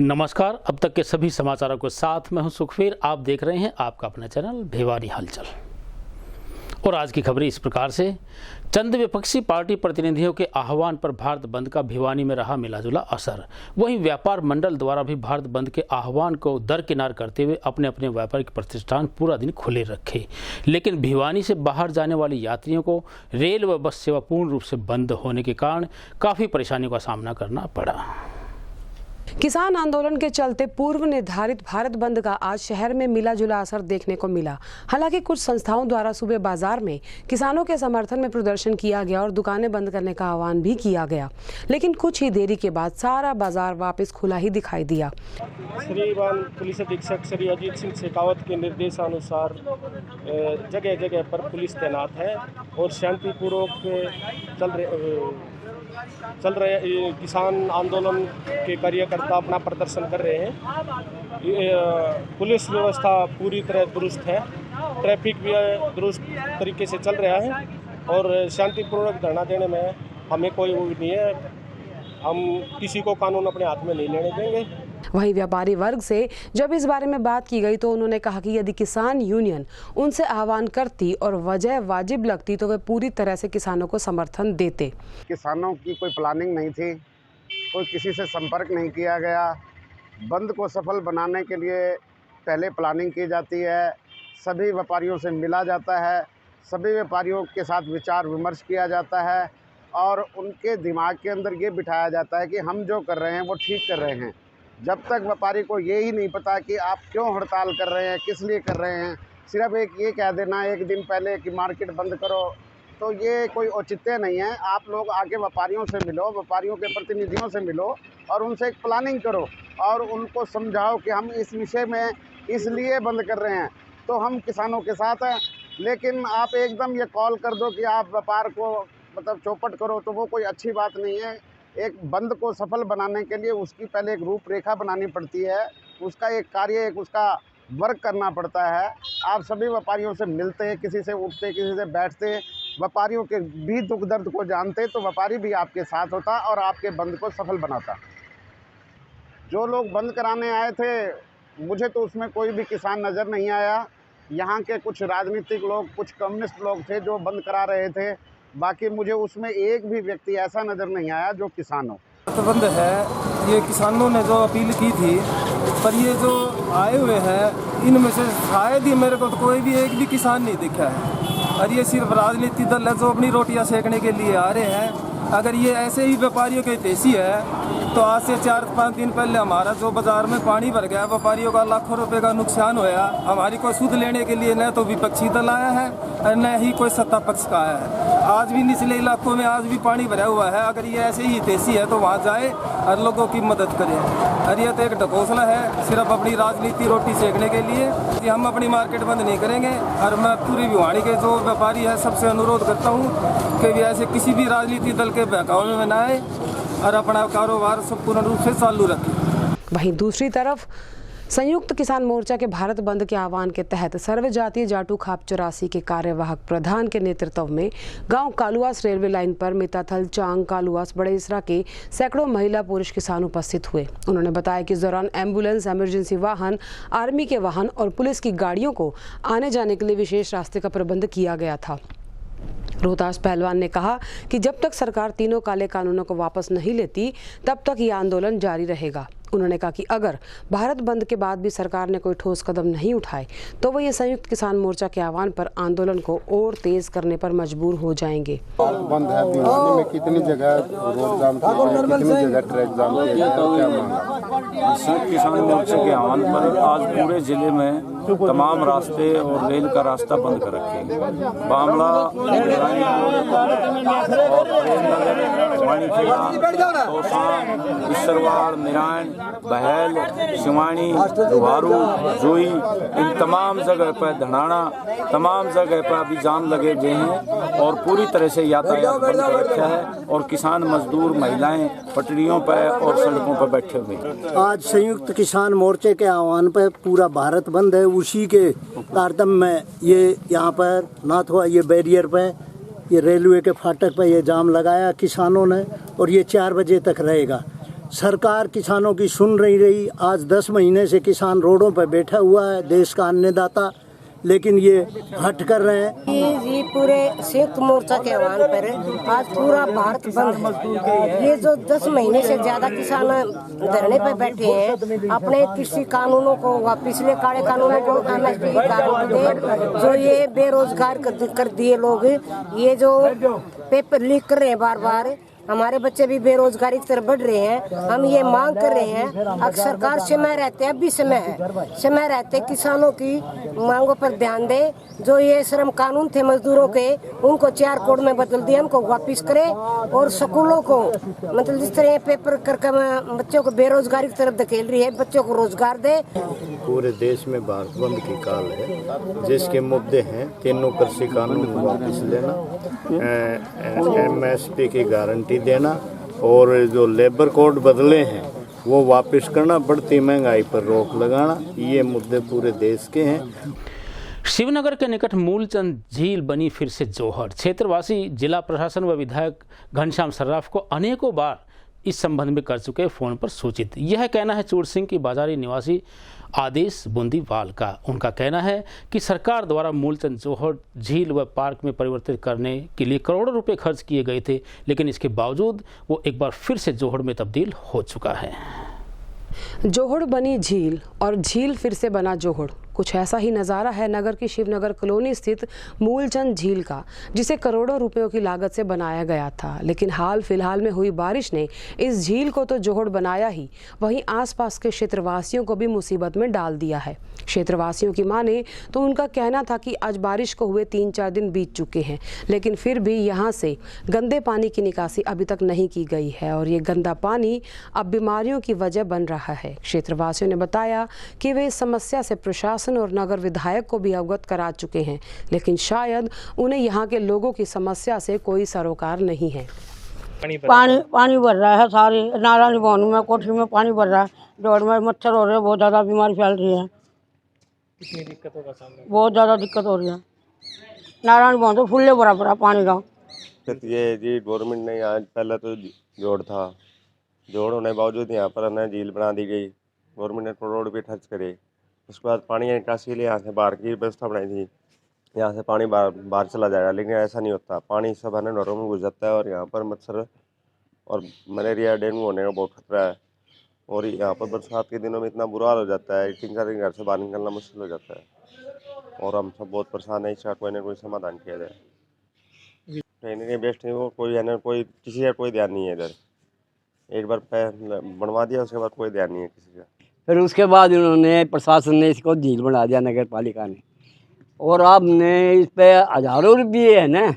नमस्कार। अब तक के सभी समाचारों के साथ मैं हूं सुखवीर। आप देख रहे हैं आपका अपना चैनल भिवानी हलचल। और आज की खबरें इस प्रकार से। चंद विपक्षी पार्टी प्रतिनिधियों के आह्वान पर भारत बंद का भिवानी में रहा मिलाजुला असर। वहीं व्यापार मंडल द्वारा भी भारत बंद के आह्वान को दरकिनार करते हुए अपने अपने व्यापारिक प्रतिष्ठान पूरा दिन खुले रखे। लेकिन भिवानी से बाहर जाने वाले यात्रियों को रेल व बस सेवा पूर्ण रूप से बंद होने के कारण काफ़ी परेशानियों का सामना करना पड़ा। किसान आंदोलन के चलते पूर्व निर्धारित भारत बंद का आज शहर में मिला जुला असर देखने को मिला। हालांकि कुछ संस्थाओं द्वारा सुबह बाजार में किसानों के समर्थन में प्रदर्शन किया गया और दुकानें बंद करने का आह्वान भी किया गया, लेकिन कुछ ही देरी के बाद सारा बाजार वापस खुला ही दिखाई दिया। श्रीमान पुलिस अधीक्षक श्री अजीत सिंह शेखावत के निर्देशानुसार जगह जगह पर पुलिस तैनात है और शांतिपूर्वक चल रहे किसान आंदोलन के कार्यकर्ता अपना प्रदर्शन कर रहे हैं। पुलिस व्यवस्था पूरी तरह दुरुस्त है, ट्रैफिक भी दुरुस्त तरीके से चल रहा है और शांतिपूर्वक धरना देने में हमें कोई वो नहीं है। हम किसी को कानून अपने हाथ में नहीं लेने देंगे। वहीं व्यापारी वर्ग से जब इस बारे में बात की गई तो उन्होंने कहा कि यदि किसान यूनियन उनसे आह्वान करती और वजह वाजिब लगती तो वे पूरी तरह से किसानों को समर्थन देते। किसानों की कोई प्लानिंग नहीं थी, कोई किसी से संपर्क नहीं किया गया। बंद को सफल बनाने के लिए पहले प्लानिंग की जाती है, सभी व्यापारियों से मिला जाता है, सभी व्यापारियों के साथ विचार विमर्श किया जाता है और उनके दिमाग के अंदर ये बिठाया जाता है कि हम जो कर रहे हैं वो ठीक कर रहे हैं। जब तक व्यापारी को ये ही नहीं पता कि आप क्यों हड़ताल कर रहे हैं, किस लिए कर रहे हैं, सिर्फ एक ये कह देना एक दिन पहले कि मार्केट बंद करो, तो ये कोई औचित्य नहीं है। आप लोग आगे व्यापारियों से मिलो, व्यापारियों के प्रतिनिधियों से मिलो और उनसे एक प्लानिंग करो और उनको समझाओ कि हम इस विषय में इसलिए बंद कर रहे हैं, तो हम किसानों के साथ हैं। लेकिन आप एकदम ये कॉल कर दो कि आप व्यापार को चौपट करो, तो वो कोई अच्छी बात नहीं है। एक बंद को सफल बनाने के लिए उसकी पहले एक रूपरेखा बनानी पड़ती है, उसका एक कार्य, एक उसका वर्क करना पड़ता है। आप सभी व्यापारियों से मिलते हैं, किसी से उठते, किसी से बैठते, व्यापारियों के भी दुख दर्द को जानते, तो व्यापारी भी आपके साथ होता और आपके बंद को सफल बनाता। जो लोग बंद कराने आए थे, मुझे तो उसमें कोई भी किसान नज़र नहीं आया। यहाँ के कुछ राजनीतिक लोग, कुछ कम्युनिस्ट लोग थे जो बंद करा रहे थे, बाकी मुझे उसमें एक भी व्यक्ति ऐसा नज़र नहीं आया जो किसान हो। बंद है, ये किसानों ने जो अपील की थी, पर ये जो आए हुए हैं इनमें से शायद ही मेरे को तो कोई भी एक भी किसान नहीं दिखा है और ये सिर्फ राजनीतिक दल है जो अपनी रोटियां सेकने के लिए आ रहे हैं। अगर ये ऐसे ही व्यापारियों के हितैषी है तो आज से 4-5 दिन पहले हमारा जो बाजार में पानी भर गया, व्यापारियों का लाखों रुपए का नुकसान होया। हमारी कोई सुध लेने के लिए न तो विपक्षी दल आया है और न ही कोई सत्ता पक्ष का आया है। आज भी निचले इलाकों में आज भी पानी भरा हुआ है। अगर ये ऐसे ही हितैषी है तो वहाँ जाए और लोगों की मदद करे। और ये तो एक ढकोसला है सिर्फ अपनी राजनीति रोटी सेकने के लिए कि हम अपनी मार्केट बंद नहीं करेंगे। और मैं पूरी भिवानी के जो व्यापारी है सबसे अनुरोध करता हूँ कि ऐसे किसी भी राजनीतिक दल के बहकावे में न आए और अपना कारोबार सब पूर्ण रूप से चालू रखें। वहीं दूसरी तरफ संयुक्त किसान मोर्चा के भारत बंद के आह्वान के तहत सर्व जातीय जाटू खाप 84 के कार्यवाहक प्रधान के नेतृत्व में गांव कालुआस रेलवे लाइन पर मिताथल चांग कालुआस बड़े इसरा के सैकड़ों महिला पुरुष किसान उपस्थित हुए। उन्होंने बताया कि इस दौरान एम्बुलेंस, इमरजेंसी वाहन, आर्मी के वाहन और पुलिस की गाड़ियों को आने जाने के लिए विशेष रास्ते का प्रबंध किया गया था। रोहतास पहलवान ने कहा कि जब तक सरकार तीनों काले कानूनों को वापस नहीं लेती तब तक ये आंदोलन जारी रहेगा। उन्होंने कहा कि अगर भारत बंद के बाद भी सरकार ने कोई ठोस कदम नहीं उठाए तो वो ये संयुक्त किसान मोर्चा के आह्वान पर आंदोलन को और तेज करने पर मजबूर हो जाएंगे। बंद है, भिवानी में कितनी जगह रोड जाम किए गए, कितनी जगह ट्रैक जाम किए गए, क्या मांगा? संयुक्त किसान मोर्चे के आह्वान पर आज पूरे जिले में तमाम रास्ते और रेल का रास्ता बंद कर रखे हैं। बामला, इसरवाड़, निरायण, बहल, शिवानी, दुहारू, जोई, इन तमाम जगह पर, धनाना, तमाम जगह पर अभी जाम लगे हुए हैं और पूरी तरह से यातायात बंद कर रखा है और किसान मजदूर महिलाएं पटरियों पर और सड़कों पर बैठे हुए हैं। आज संयुक्त किसान मोर्चे के आह्वान पर पूरा भारत बंद है। उसी के तारतम्य में ये यहाँ पर नाथुआ ये बैरियर पे, ये रेलवे के फाटक पर ये जाम लगाया किसानों ने और ये 4 बजे तक रहेगा। सरकार किसानों की सुन नहीं रही। आज 10 महीने से किसान रोडों पर बैठा हुआ है, देश का अन्नदाता, लेकिन ये हट कर रहे हैं। ये पूरे संयुक्त मोर्चा के आह्वान पर आज पूरा भारत बंद है। ये जो 10 महीने से ज्यादा किसान धरने पे बैठे हैं, अपने कृषि कानूनों को व पिछले काले कानूनों को MSP कानून दे, जो ये बेरोजगार कर दिए लोग, ये जो पेपर लीक कर रहे हैं बार बार, हमारे बच्चे भी बेरोजगारी की तरफ बढ़ रहे हैं। हम ये मांग कर रहे हैं, अगर सरकार समय रहते, अब भी समय है, समय रहते किसानों की मांगों पर ध्यान दे। जो ये श्रम कानून थे मजदूरों के, उनको 4 कोड में बदल दिया, उनको वापिस करे। और स्कूलों को मतलब जिस तरह पेपर करके बच्चों को बेरोजगारी की तरफ धकेल रही है, बच्चों को रोजगार दे। पूरे देश में भारत बंद की काल है, जिसके मुद्दे हैं तीनों कृषि कानून वापस लेना, MSP की गारंटी देना और जो लेबर कोड बदले हैं वो वापस करना, बढ़ती महंगाई पर रोक लगाना, ये मुद्दे पूरे देश के हैं। शिवनगर के निकट मूलचंद झील बनी फिर से जोहर। क्षेत्रवासी जिला प्रशासन व विधायक घनश्याम सर्राफ को अनेकों बार इस संबंध में कर चुके फोन पर सूचित। यह कहना है चूड़ सिंह की बाजारी निवासी आदेश बूंदीवाल का। उनका कहना है कि सरकार द्वारा मूलचंद जोहर झील व पार्क में परिवर्तित करने के लिए करोड़ों रुपए खर्च किए गए थे, लेकिन इसके बावजूद वो एक बार फिर से जोहड़ में तब्दील हो चुका है। जोहड़ बनी झील और झील फिर से बना जोहड़, कुछ ऐसा ही नज़ारा है नगर की शिवनगर कॉलोनी स्थित मूलचंद झील का, जिसे करोड़ों रुपयों की लागत से बनाया गया था। लेकिन हाल फिलहाल में हुई बारिश ने इस झील को तो जोहड़ बनाया ही, वहीं आसपास के क्षेत्रवासियों को भी मुसीबत में डाल दिया है। क्षेत्रवासियों की माने तो उनका कहना था कि आज बारिश को हुए 3-4 दिन बीत चुके हैं, लेकिन फिर भी यहाँ से गंदे पानी की निकासी अभी तक नहीं की गई है और ये गंदा पानी अब बीमारियों की वजह बन रहा है। क्षेत्रवासियों ने बताया कि वे इस समस्या से प्रशासन और नगर विधायक को भी अवगत करा चुके हैं, लेकिन शायद उन्हें यहाँ के लोगों की समस्या से कोई सरोकार नहीं है। पानी भर रहा है, सारी नारायण भवन में कोठी में पानी भर रहा है, जोड़ में मच्छर हो रहे हैं, बहुत ज़्यादा बीमारी फैल रही है। कितनी दिक्कतों का सामना? बहुत ज़्यादा दिक्कत हो रही है। नारायण भवन तो फुल्ले भरा पड़ा पानी का। ये जी गवर्नमेंट ने यहाँ पहले तो जोड़ था, जोड़ होने के बावजूद यहाँ पर हमें झील बना दी गई। गवर्नमेंट ने करोड़ रुपये खर्च करे। उसके बाद पानी निकासी के लिए यहाँ से बाहर की व्यवस्था बनाई थी, यहाँ से पानी बाहर चला जाएगा, लेकिन ऐसा नहीं होता। पानी सब है नहरों में घुस जाता है और यहाँ पर मच्छर और मलेरिया डेंगू होने का बहुत खतरा है। और यहाँ पर बरसात के दिनों में इतना बुरा हाल हो जाता है, 3-4 दिन घर से बाहर निकलना मुश्किल हो जाता है और हम सब बहुत परेशान है। इसका कोई ना कोई समाधान किया जाए। ट्रेनिंग बेस्ट है वो, कोई है ना, कोई किसी का कोई ध्यान नहीं है इधर। एक बार बनवा दिया, उसके बाद कोई ध्यान नहीं है किसी का। फिर उसके बाद उन्होंने प्रशासन ने इसको झील बना दिया, नगर पालिका ने, और आपने इस पे हज़ारों रुपये है ना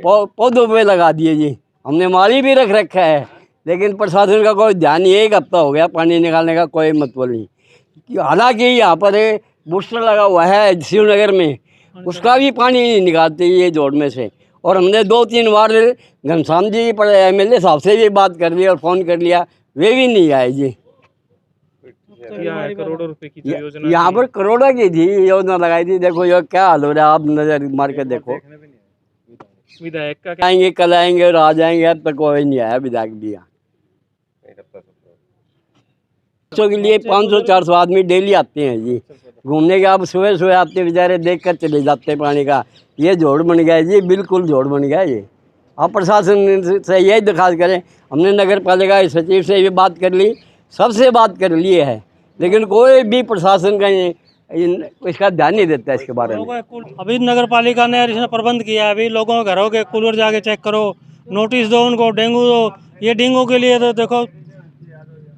पौधों पे लगा दिए जी। हमने माली भी रख रखा है, लेकिन प्रशासन का कोई ध्यान नहीं। 1 हफ्ता हो गया पानी निकालने का कोई मतलब नहीं। हालांकि यहाँ पर बूस्टर लगा हुआ है शिवनगर में, उसका भी पानी नहीं निकालते ये जोड़ में से। और हमने 2-3 बार घनश्याम जी MLA साहब से भी बात कर ली और फ़ोन कर लिया, वे भी नहीं आए जी। करोड़ों रुपए की योजना यहाँ पर करोड़ों की थी योजना लगाई थी। देखो ये क्या हाल हो रहा है, आप नजर मार के देखो। विधायक का आएंगे, कल आएंगे और आ जाएंगे, अब तक कोई नहीं आया विधायक भी। यहाँ बच्चों के लिए 500-400 आदमी डेली आते हैं जी घूमने के। अब सुबह आते बेचारे देख कर चले जाते पानी का। ये जोड़ बन गया जी, बिल्कुल जोड़ बन गया ये। आप प्रशासन से यही दरख्वास्त करें। हमने नगर पालिका सचिव से भी बात कर ली, सबसे बात कर ली है, लेकिन कोई भी प्रशासन का इसका ध्यान नहीं देता इसके बारे में। अभी नगर पालिका ने इसने प्रबंध किया है, अभी लोगों के घरों के कूलर जाके चेक करो, नोटिस दो उनको, डेंगू दो। ये डेंगू के लिए तो देखो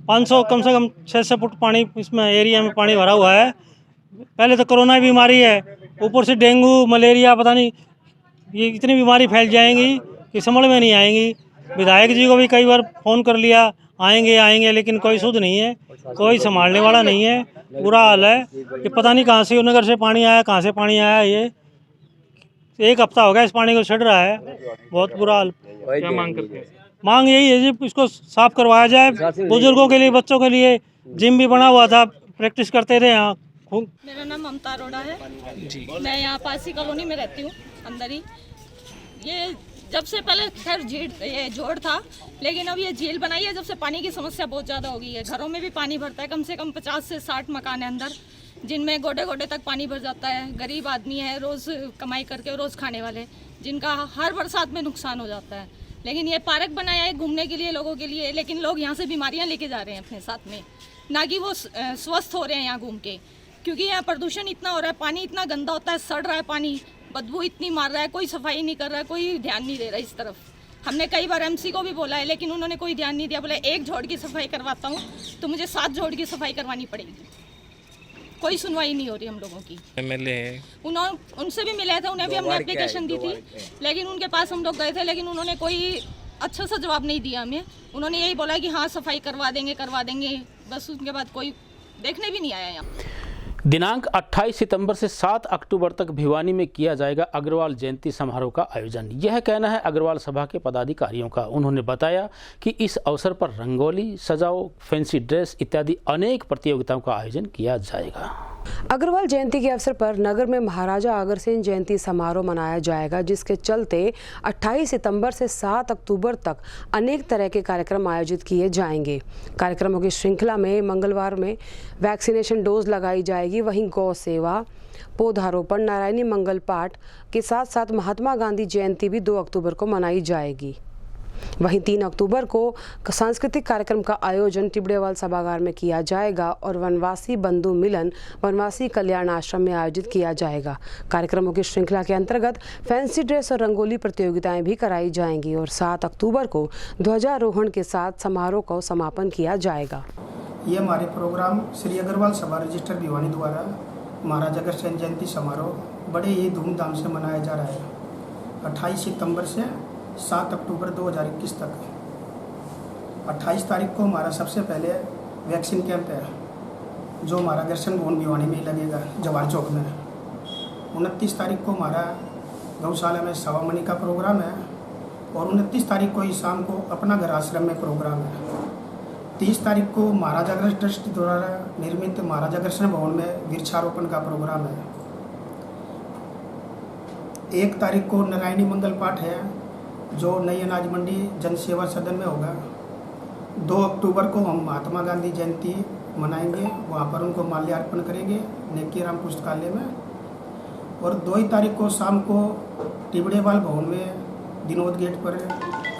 500 कम से कम 600 फुट पानी इसमें एरिया में पानी भरा हुआ है। पहले तो कोरोना बीमारी है, ऊपर से डेंगू मलेरिया, पता नहीं ये इतनी बीमारी फैल जाएंगी कि समझ में नहीं आएंगी। विधायक जी को भी कई बार फ़ोन कर लिया, आएंगे, लेकिन कोई सुध नहीं है, कोई संभालने वाला नहीं है। बुरा हाल है कि पता नहीं कहाँ से नगर से पानी आया, कहाँ से पानी आया। ये 1 हफ्ता हो गया इस पानी को छड़ रहा है, बहुत बुरा हाल। क्या मांग करते हैं? मांग यही है जी, इसको साफ करवाया जाए। बुजुर्गों के लिए, बच्चों के लिए जिम भी बना हुआ था, प्रैक्टिस करते थे यहाँ। मेरा नाम ममता अरोड़ा है जी। मैं यहाँ पासी कॉलोनी में रहती हूँ, अंदर ही। ये जब से पहले खैर ये जोड़ था, लेकिन अब ये झील बनाई है जब से पानी की समस्या बहुत ज़्यादा हो गई है। घरों में भी पानी भरता है, कम से कम 50 से 60 मकान है अंदर, जिनमें गोडे गोडे तक पानी भर जाता है। गरीब आदमी है, रोज़ कमाई करके रोज़ खाने वाले, जिनका हर बरसात में नुकसान हो जाता है। लेकिन ये पार्क बनाया है घूमने के लिए लोगों के लिए, लेकिन लोग यहाँ से बीमारियाँ लेके जा रहे हैं अपने साथ में, ना कि वो स्वस्थ हो रहे हैं यहाँ घूम के, क्योंकि यहाँ प्रदूषण इतना हो रहा है, पानी इतना गंदा होता है, सड़ रहा है पानी, बदबू इतनी मार रहा है, कोई सफाई नहीं कर रहा है, कोई ध्यान नहीं दे रहा इस तरफ। हमने कई बार एमसी को भी बोला है, लेकिन उन्होंने कोई ध्यान नहीं दिया। बोले एक झोड़ की सफाई करवाता हूँ तो मुझे 7 झोड़ की सफाई करवानी पड़ेगी। कोई सुनवाई नहीं हो रही हम लोगों की। MLA उनसे भी मिले थे, उन्हें भी हमने एप्लीकेशन दी थी, लेकिन उनके पास हम लोग गए थे, लेकिन उन्होंने कोई अच्छा सा जवाब नहीं दिया हमें। उन्होंने यही बोला कि हाँ सफाई करवा देंगे, बस उनके बाद कोई देखने भी नहीं आया यहाँ। दिनांक 28 सितंबर से 7 अक्टूबर तक भिवानी में किया जाएगा अग्रवाल जयंती समारोह का आयोजन। यह कहना है अग्रवाल सभा के पदाधिकारियों का। उन्होंने बताया कि इस अवसर पर रंगोली, सजाओ, फैंसी ड्रेस इत्यादि अनेक प्रतियोगिताओं का आयोजन किया जाएगा। अग्रवाल जयंती के अवसर पर नगर में महाराजा अग्रसेन जयंती समारोह मनाया जाएगा, जिसके चलते 28 सितंबर से 7 अक्टूबर तक अनेक तरह के कार्यक्रम आयोजित किए जाएंगे। कार्यक्रमों की श्रृंखला में मंगलवार में वैक्सीनेशन डोज लगाई जाएगी, वहीं गौ सेवा, पौधारोपण, नारायणी मंगल पाठ के साथ साथ महात्मा गांधी जयंती भी 2 अक्टूबर को मनाई जाएगी। वहीं 3 अक्टूबर को सांस्कृतिक कार्यक्रम का आयोजन टिबड़ेवाल सभागार में किया जाएगा और वनवासी बंधु मिलन वनवासी कल्याण आश्रम में आयोजित किया जाएगा। कार्यक्रमों की श्रृंखला के अंतर्गत फैंसी ड्रेस और रंगोली प्रतियोगिताएं भी कराई जाएंगी और 7 अक्टूबर को ध्वजारोहण के साथ समारोह को समापन किया जाएगा। ये हमारे प्रोग्राम श्री अग्रवाल सभा रजिस्टर भिवानी द्वारा महाराजा अग्रसेन जयंती समारोह बड़े ही धूमधाम से मनाया जा रहा है। 28 सितंबर से 7 अक्टूबर 2021 तक। 28 तारीख को हमारा सबसे पहले वैक्सीन कैंप है, जो हमारा दर्शन भवन भिवानी में ही लगेगा, जवाहर चौक में। 29 तारीख को हमारा गौशाला में सवा मनी का प्रोग्राम है और 29 तारीख को ही शाम को अपना घर आश्रम में प्रोग्राम है। 30 तारीख को महाराजा अग्रसेन ट्रस्ट द्वारा निर्मित महाराजा अग्रसेन भवन में वृक्षारोपण का प्रोग्राम है। 1 तारीख को नारायणी मंगल पाठ है, जो नई अनाज मंडी जन सेवा सदन में होगा। 2 अक्टूबर को हम महात्मा गांधी जयंती मनाएंगे, वहाँ पर उनको माल्यार्पण करेंगे नेकीराम पुस्तकालय में। और 2 तारीख को शाम को टिबड़ेवाल भवन में दिनोद गेट पर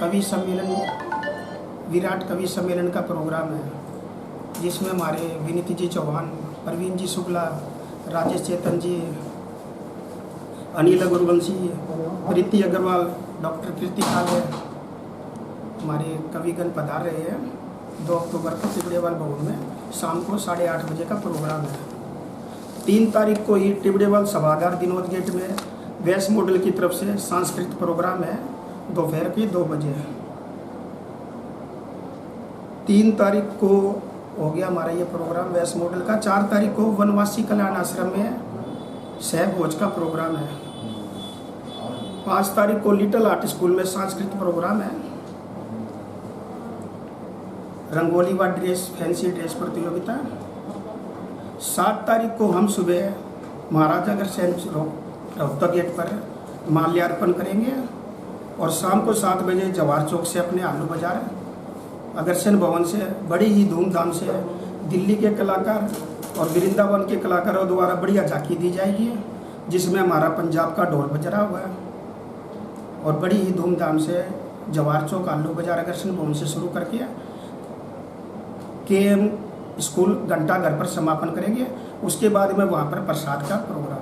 कवि सम्मेलन, विराट कवि सम्मेलन का प्रोग्राम है, जिसमें हमारे विनीत जी चौहान, प्रवीण जी शुक्ला, राजेश चेतन जी, अनिल गुरुवंशी, प्रीति अग्रवाल, डॉक्टर कीर्ति काले हमारे कविगण पधार रहे हैं। 2 अक्टूबर को टिबड़ेवाल भवन में शाम को 8:30 बजे का प्रोग्राम है। 3 तारीख को ही टिबड़ेवाल सभागार दिनोद गेट में वैस मॉडल की तरफ से सांस्कृतिक प्रोग्राम है, दोपहर के 2 बजे। 3 तारीख को हो गया हमारा ये प्रोग्राम वैस मॉडल का। 4 तारीख को वनवासी कल्याण आश्रम में सहभोज का प्रोग्राम है। 5 तारीख को लिटिल आर्ट स्कूल में सांस्कृतिक प्रोग्राम है। रंगोली व ड्रेस, फैंसी ड्रेस प्रतियोगिता। 7 तारीख को हम सुबह महाराजा अग्रसेन रोहतक गेट पर माल्यार्पण करेंगे और शाम को 7 बजे जवाहर चौक से अपने आलू बाजार अग्रसेन भवन से बड़ी ही धूमधाम से दिल्ली के कलाकार और वृंदावन के कलाकारों द्वारा बढ़िया झांकी दी जाएगी, जिसमें हमारा पंजाब का ढोल बज रहा हुआ है। और बड़ी ही धूमधाम से जवाहर चौक आलू बाजार अग्रसेन भवन से शुरू करके KM स्कूल घंटा घर पर समापन करेंगे। उसके बाद में वहाँ पर प्रसाद का प्रोग्राम।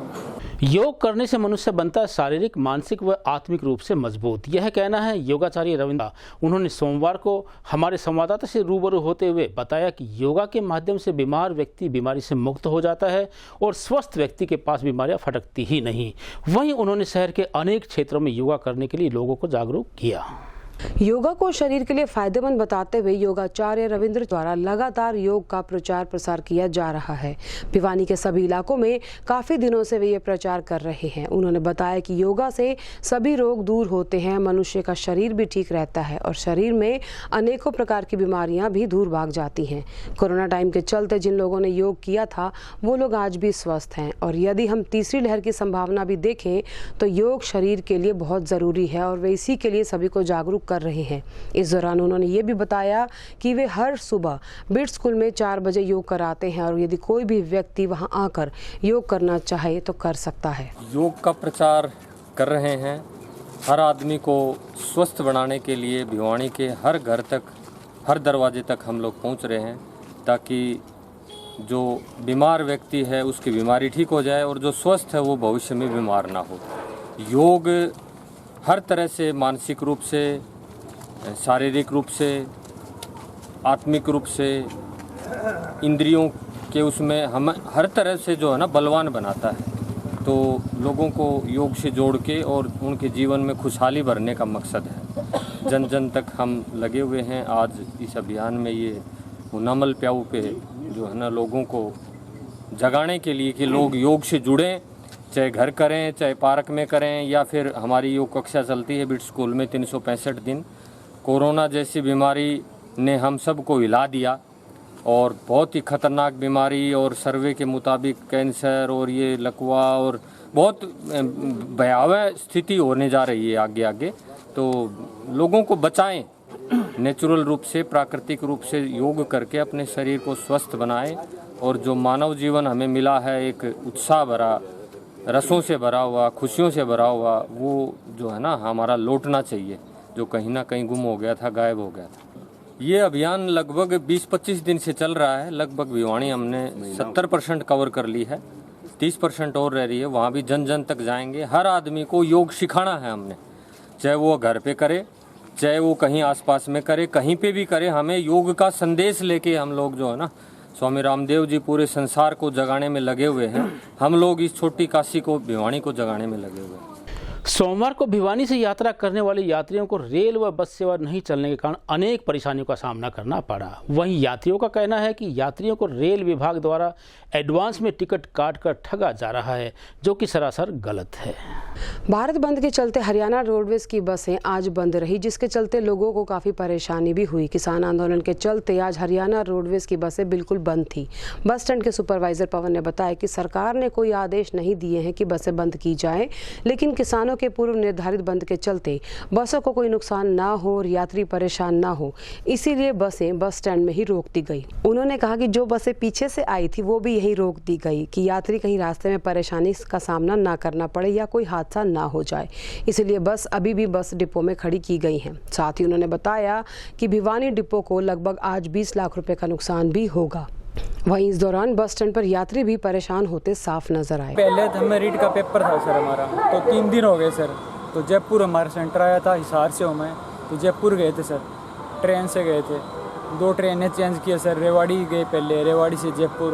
योग करने से मनुष्य बनता है शारीरिक, मानसिक व आत्मिक रूप से मजबूत। यह कहना है योगाचार्य रविंद्र। उन्होंने सोमवार को हमारे संवाददाता से रूबरू होते हुए बताया कि योगा के माध्यम से बीमार व्यक्ति बीमारी से मुक्त हो जाता है और स्वस्थ व्यक्ति के पास बीमारियां फटकती ही नहीं। वहीं उन्होंने शहर के अनेक क्षेत्रों में योगा करने के लिए लोगों को जागरूक किया। योगा को शरीर के लिए फायदेमंद बताते हुए योगाचार्य रविंद्र द्वारा लगातार योग का प्रचार प्रसार किया जा रहा है। भिवानी के सभी इलाकों में काफी दिनों से वे ये प्रचार कर रहे हैं। उन्होंने बताया कि योगा से सभी रोग दूर होते हैं, मनुष्य का शरीर भी ठीक रहता है और शरीर में अनेकों प्रकार की बीमारियां भी दूर भाग जाती हैं। कोरोना टाइम के चलते जिन लोगों ने योग किया था वो लोग आज भी स्वस्थ हैं और यदि हम तीसरी लहर की संभावना भी देखें तो योग शरीर के लिए बहुत जरूरी है और वे इसी के लिए सभी को जागरूक कर रहे हैं। इस दौरान उन्होंने ये भी बताया कि वे हर सुबह बिट स्कूल में 4 बजे योग कराते हैं और यदि कोई भी व्यक्ति वहां आकर योग करना चाहे तो कर सकता है। योग का प्रचार कर रहे हैं, हर आदमी को स्वस्थ बनाने के लिए भिवानी के हर घर तक, हर दरवाजे तक हम लोग पहुंच रहे हैं ताकि जो बीमार व्यक्ति है उसकी बीमारी ठीक हो जाए और जो स्वस्थ है वो भविष्य में बीमार ना हो। योग हर तरह से, मानसिक रूप से, शारीरिक रूप से, आत्मिक रूप से, इंद्रियों के उसमें हम हर तरह से जो है ना बलवान बनाता है। तो लोगों को योग से जोड़ के और उनके जीवन में खुशहाली भरने का मकसद है। जन जन तक हम लगे हुए हैं। आज इस अभियान में ये मुनामल प्याऊ पे जो है ना लोगों को जगाने के लिए कि लोग योग से जुड़ें, चाहे घर करें, चाहे पार्क में करें या फिर हमारी योग कक्षा चलती है बिट स्कूल में 365 दिन। कोरोना जैसी बीमारी ने हम सब को हिला दिया और बहुत ही ख़तरनाक बीमारी और सर्वे के मुताबिक कैंसर और ये लकवा और बहुत भयावह स्थिति होने जा रही है आगे आगे। तो लोगों को बचाएं, नेचुरल रूप से, प्राकृतिक रूप से योग करके अपने शरीर को स्वस्थ बनाएं और जो मानव जीवन हमें मिला है एक उत्साह भरा, रसों से भरा हुआ, खुशियों से भरा हुआ, वो जो है ना हमारा लौटना चाहिए, जो कहीं ना कहीं गुम हो गया था, गायब हो गया था। ये अभियान लगभग 20-25 दिन से चल रहा है। लगभग भिवानी हमने 70% कवर कर ली है, 30% और रह रही है। वहाँ भी जन जन तक जाएंगे। हर आदमी को योग सिखाना है हमने, चाहे वो घर पे करे, चाहे वो कहीं आसपास में करे, कहीं पे भी करे। हमें योग का संदेश लेके हम लोग जो है ना, स्वामी रामदेव जी पूरे संसार को जगाने में लगे हुए हैं। हम लोग इस छोटी काशी को, भिवानी को जगाने में लगे हुए हैं। सोमवार को भिवानी से यात्रा करने वाले यात्रियों को रेल व बस सेवा नहीं चलने के कारण अनेक परेशानियों का सामना करना पड़ा। वहीं यात्रियों का कहना है कि यात्रियों को रेल विभाग द्वारा एडवांस में टिकट काटकर ठगा जा रहा है, जो कि सरासर गलत है। भारत बंद के चलते हरियाणा रोडवेज की बसें आज बंद रही, जिसके चलते लोगों को काफ़ी परेशानी भी हुई। किसान आंदोलन के चलते आज हरियाणा रोडवेज की बसें बिल्कुल बंद थी। बस स्टैंड के सुपरवाइजर पवन ने बताया कि सरकार ने कोई आदेश नहीं दिए हैं कि बसें बंद की जाएं, लेकिन किसानों के पूर्व निर्धारित बंद के चलते बसों को कोई नुकसान ना हो और यात्री परेशान ना हो, इसीलिए बसें बस स्टैंड में ही रोक दी गई। उन्होंने कहा कि जो बसें पीछे से आई थी वो भी यही रोक दी गई कि यात्री कहीं रास्ते में परेशानी का सामना ना करना पड़े या कोई हादसा ना हो जाए, इसलिए बस अभी भी बस डिपो में खड़ी की गई हैं। साथ ही उन्होंने बताया कि भिवानी डिपो को लगभग आज 20 लाख रुपए का नुकसान भी होगा। वहीं इस दौरान बस स्टैंड पर यात्री भी परेशान होते साफ नजर आए। पहले हमें रीड का पेपर था सर हमारा, तो 3 दिन हो गए सर। तो जयपुर हमारा सेंटर आया था, हिसार से हूँ मैं, तो जयपुर गए थे सर, ट्रेन से गए थे। 2 ट्रेनें चेंज किए सर, रेवाड़ी गए पहले, रेवाड़ी से जयपुर,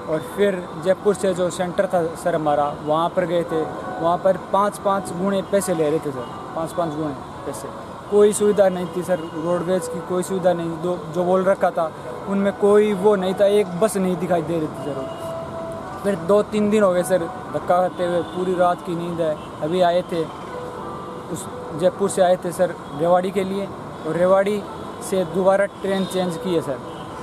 और फिर जयपुर से जो सेंटर था सर हमारा वहाँ पर गए थे। वहाँ पर 5-5 गुणे पैसे ले रहे थे सर, 5-5 गुणे पैसे। कोई सुविधा नहीं थी सर, रोडवेज की कोई सुविधा नहीं। जो बोल रखा था उनमें कोई वो नहीं था, एक बस नहीं दिखाई दे रही थी सर। फिर 2-3 दिन हो गए सर धक्का खाते हुए, पूरी रात की नींद है। अभी आए थे उस जयपुर से आए थे सर रेवाड़ी के लिए, और रेवाड़ी से दोबारा ट्रेन चेंज की है सर,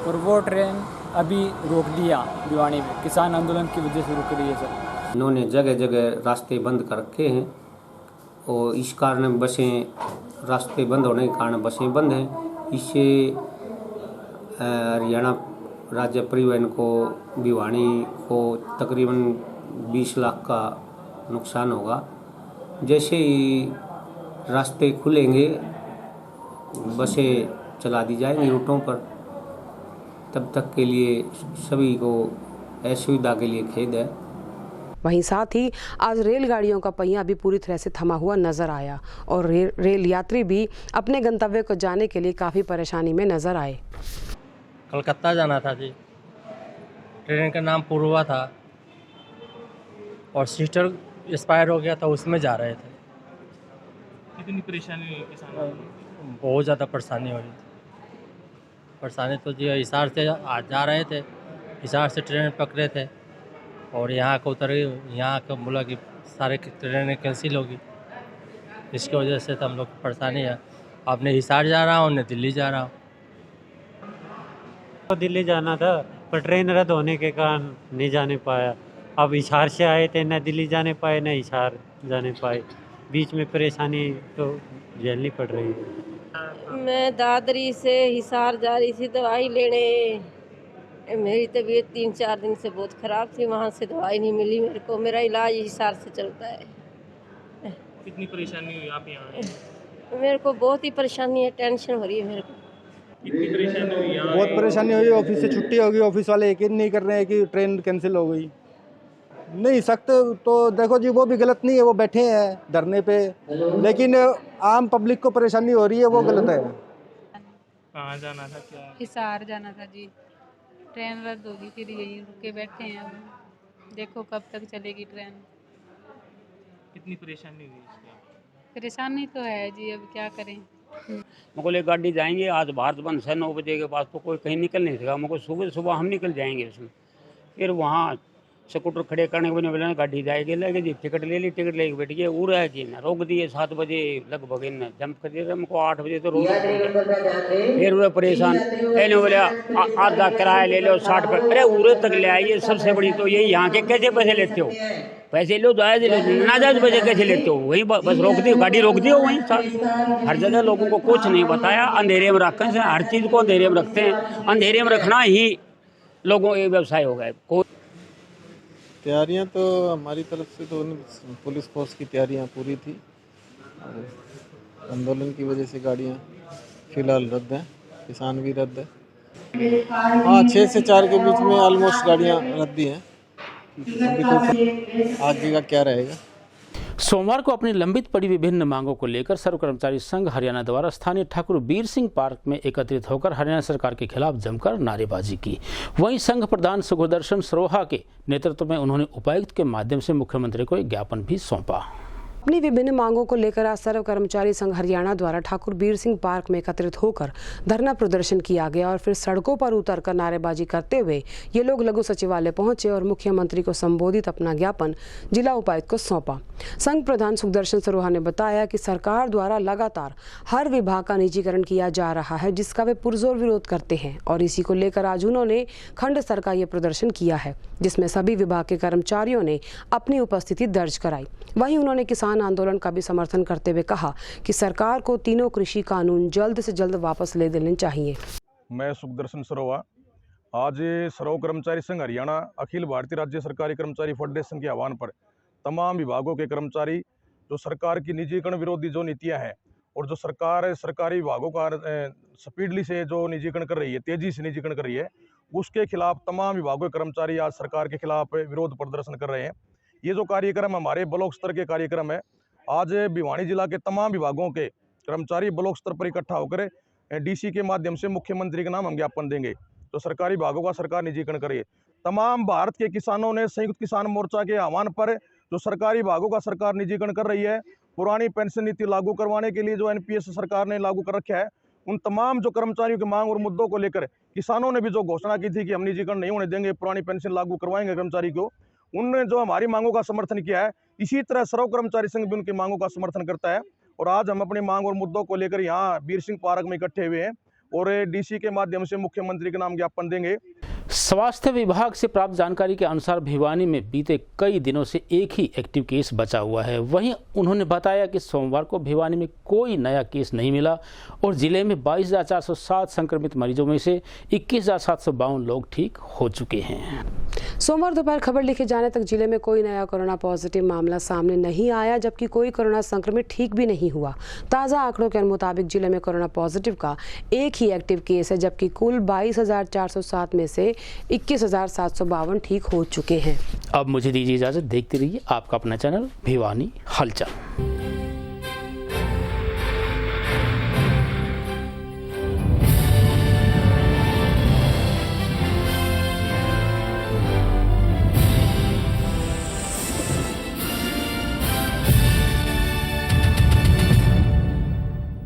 और वो ट्रेन अभी रोक दिया भिवानी में, किसान आंदोलन की वजह से रुक रही है सर। इन्होंने जगह जगह रास्ते बंद कर रखे हैं और इस कारण बसें, रास्ते बंद होने के कारण बसें बंद हैं। इससे हरियाणा राज्य परिवहन को, भिवानी को तकरीबन 20 लाख का नुकसान होगा। जैसे ही रास्ते खुलेंगे बसें चला दी जाएंगी रूटों पर, तब तक के लिए सभी को असुविधा के लिए खेद है। वहीं साथ ही आज रेलगाड़ियों का पहिया भी पूरी तरह से थमा हुआ नजर आया और रेल यात्री भी अपने गंतव्य को जाने के लिए काफ़ी परेशानी में नजर आए। कलकत्ता जाना था जी, ट्रेन का नाम पूर्वा था और सीटर एक्सपायर हो गया था, उसमें जा रहे थे। कितनी परेशानी हुई किसानों को? बहुत ज़्यादा परेशानी हो रही थी। परेशानी तो जी हिसार से जा रहे थे, हिसार से ट्रेन पकड़े थे और यहाँ को उतरे, यहाँ को बोला कि सारे ट्रेनें कैंसिल होगी। इसकी वजह से तो हम लोग को परेशानी है। अब ने हिसार जा रहा हूँ, ने दिल्ली जा रहा हूँ। तो दिल्ली जाना था पर ट्रेन रद्द होने के कारण नहीं जाने पाया। अब हिसार से आए थे, न दिल्ली जाने पाए न हिसार जाने पाए। बीच में परेशानी तो झेलनी पड़ रही है। मैं दादरी से हिसार जा रही थी दवाई लेने। मेरी तबीयत 3-4 दिन से बहुत ख़राब थी, वहाँ से दवाई नहीं मिली मेरे को। मेरा इलाज हिसार से चलता है। कितनी परेशानी हुई आप यहाँ? मेरे को बहुत ही परेशानी है, टेंशन हो रही है मेरे को। कितनी परेशानी हुई यहाँ? बहुत परेशानी हुई। ऑफिस से छुट्टी हो गई, ऑफिस वाले यकीन नहीं कर रहे हैं कि ट्रेन कैंसिल हो गई। नहीं सख्त तो देखो जी, वो भी गलत नहीं है, वो बैठे हैं धरने पे, लेकिन आम पब्लिक को परेशानी हो रही है, वो गलत है। कहाँ जाना था? क्या हिसार जाना था जी, ट्रेन रद्द होगी, फिर यहीं रुके बैठे हैं। अब देखो कब तक चलेगी ट्रेन। कितनी परेशानी हुई इसका? परेशानी तो है जी, अब क्या करें। मुझको ले गाड़ी जाएंगे, आज भारत बंद है 9 बजे के बाद, तो कोई कहीं निकल नहीं सका। मुझको सुबह हम निकल जाएंगे उसमें। फिर वहाँ स्कूटर खड़े करने के बाद बोला गाड़ी जाएगी, लगे जी टिकट ले ली, टिकट लेके बैठ गए। उड़ है कि ना रोक दिए 7 बजे लगभग इन जंप कर दिया। हमको 8 बजे तो रोक। फिर उड़े परेशान, कहने बोले आधा किराया ले लो 60 पर। अरे उड़े तक ले आइए। सबसे बड़ी तो यही यहाँ के कैसे पैसे लेते हो? पैसे लो जायज ना जायज पैसे कैसे लेते हो? वहीं बस रोक दी, गाड़ी रोक दी वहीं। हर जगह लोगों को कुछ नहीं बताया, अंधेरे में रखते हैं। हर चीज़ को अंधेरे में रखते हैं। अंधेरे में रखना ही लोगों का व्यवसाय हो गया। तैयारियां तो हमारी तरफ से तो पुलिस फोर्स की तैयारियां पूरी थी। आंदोलन की वजह से गाड़ियां फिलहाल रद्द हैं, किसान भी रद्द है। हाँ, 6 से 4 के बीच में ऑलमोस्ट गाड़ियां रद्द हैं। आगे का क्या रहेगा? सोमवार को अपनी लंबित पड़ी विभिन्न मांगों को लेकर सर्व कर्मचारी संघ हरियाणा द्वारा स्थानीय ठाकुर बीर सिंह पार्क में एकत्रित होकर हरियाणा सरकार के खिलाफ जमकर नारेबाजी की। वहीं संघ प्रधान सुखदर्शन सरोहा के नेतृत्व में उन्होंने उपायुक्त के माध्यम से मुख्यमंत्री को एक ज्ञापन भी सौंपा। अपनी विभिन्न मांगों को लेकर आज सर्व कर्मचारी संघ हरियाणा द्वारा ठाकुर बीर सिंह पार्क में एकत्रित होकर धरना प्रदर्शन किया गया और फिर सड़कों पर उतरकर नारेबाजी करते हुए ये लोग लघु सचिवालय पहुंचे और मुख्यमंत्री को संबोधित अपना ज्ञापन जिला उपायुक्त को सौंपा। संघ प्रधान सुखदर्शन सरोहा ने बताया कि सरकार द्वारा लगातार हर विभाग का निजीकरण किया जा रहा है, जिसका वे पुरजोर विरोध करते हैं और इसी को लेकर आज उन्होंने खंड स्तर का ये प्रदर्शन किया है, जिसमें सभी विभाग के कर्मचारियों ने अपनी उपस्थिति दर्ज कराई। वहीं उन्होंने किसान आंदोलन का भी समर्थन करते हुए कहा कि सरकार को तीनों कृषि कानून जल्द से जल्द वापस ले लेने चाहिए। मैं सुखदर्शन सरोहा आज सर्व कर्मचारी संघ हरियाणा अखिल भारतीय राज्य सरकारी कर्मचारी फेडरेशन के आह्वान पर तमाम विभागों के कर्मचारी जो सरकार की निजीकरण विरोधी जो नीतियां हैं और जो सरकार सरकारी विभागों का स्पीडली से जो निजीकरण कर रही है, तेजी से निजीकरण कर रही है, उसके खिलाफ तमाम विभागों के कर्मचारी आज सरकार के खिलाफ विरोध प्रदर्शन कर रहे हैं। ये जो कार्यक्रम हमारे ब्लॉक स्तर के कार्यक्रम है, आज भिवानी जिला के तमाम विभागों के कर्मचारी ब्लॉक स्तर पर इकट्ठा होकर डीसी के माध्यम से मुख्यमंत्री के नाम हम ज्ञापन देंगे। तो सरकारी विभागों का सरकार निजीकरण करिए। तमाम भारत के किसानों ने संयुक्त किसान मोर्चा के आह्वान पर जो सरकारी विभागों का सरकार निजीकरण कर रही है, पुरानी पेंशन नीति लागू करवाने के लिए जो एनपीएस सरकार ने लागू कर रखा है, उन तमाम जो कर्मचारियों की मांग और मुद्दों को लेकर किसानों ने भी जो घोषणा की थी कि हम निजीकरण नहीं होने देंगे, पुरानी पेंशन लागू करवाएंगे कर्मचारी को, उनने जो हमारी मांगों का समर्थन किया है, इसी तरह सर्व कर्मचारी संघ भी उनकी मांगों का समर्थन करता है। और आज हम अपनी मांग और मुद्दों को लेकर यहाँ बीर सिंह पार्क में इकट्ठे हुए हैं और डीसी के माध्यम से मुख्यमंत्री के नाम ज्ञापन देंगे। स्वास्थ्य विभाग से प्राप्त जानकारी के अनुसार भिवानी में बीते कई दिनों से एक ही एक्टिव केस बचा हुआ है। वहीं उन्होंने बताया कि सोमवार को भिवानी में कोई नया केस नहीं मिला और जिले में 22,407 संक्रमित मरीजों में से 21,752 लोग ठीक हो चुके हैं। सोमवार दोपहर खबर लिखे जाने तक जिले में कोई नया कोरोना पॉजिटिव मामला सामने नहीं आया, जबकि कोई कोरोना संक्रमित ठीक भी नहीं हुआ। ताज़ा आंकड़ों के मुताबिक जिले में कोरोना पॉजिटिव का एक ही एक्टिव केस है, जबकि कुल 22,407 में से 21,752 ठीक हो चुके हैं। अब मुझे दीजिए इजाजत। देखते रहिए आपका अपना चैनल भिवानी हलचल।